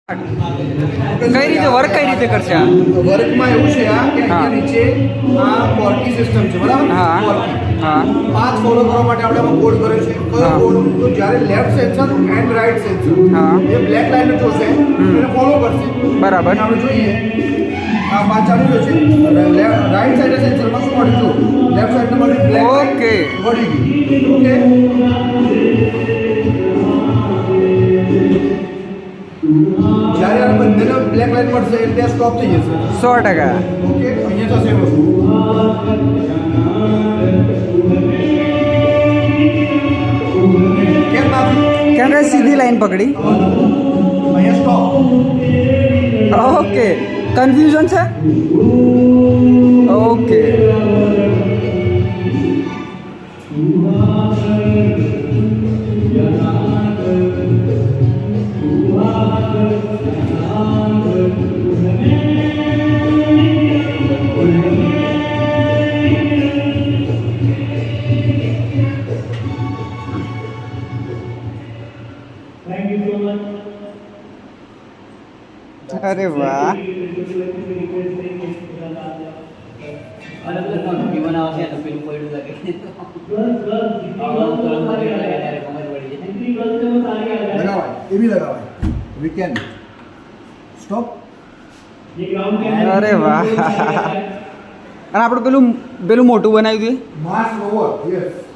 કઈ રીતે વર્ક કઈ રીતે કરશે આ વર્કમાં એવું છે આ કે અહીંયા નીચે આ કોર્કી સિસ્ટમ છે બરાબર હા કોર્કી હા પાથ ફોલો કરવા માટે આપણે આમાં કોડ કર્યો છે કયો કોડ તો જ્યારે left sensor and right sensor હા એ બ્લેક લાઈન જોશે એને ફોલો કરશે બરાબર અને આપણે જોઈએ આ પાથ ચાલુ રહ્યો છે રાઈટ સાઈડ સેન્સરમાં શું મળ્યું લેફ્ટ સાઈડ મળ્યું બ્લેક ઓકે મળી ગયું ઓકે જ્યારે આ બંનેને બ્લેક લાઈન મળશે એટલે સ્ટોપ થઈ જશે 100% ઓકે અહીંયા થશે વસ્તુ કેમ બાકી કેમ કે સીધી લાઈન પકડી અહીંયા સ્ટોપ ઓકે કન્ફ્યુઝન છે ઓકે અરે વાહ લગાવાય એ બી લગાવાય વી કેન સ્ટોપ અરે વાહ અને આપણે પેલું મોટું બનાવ્યું હતું માસ ઓવર યસ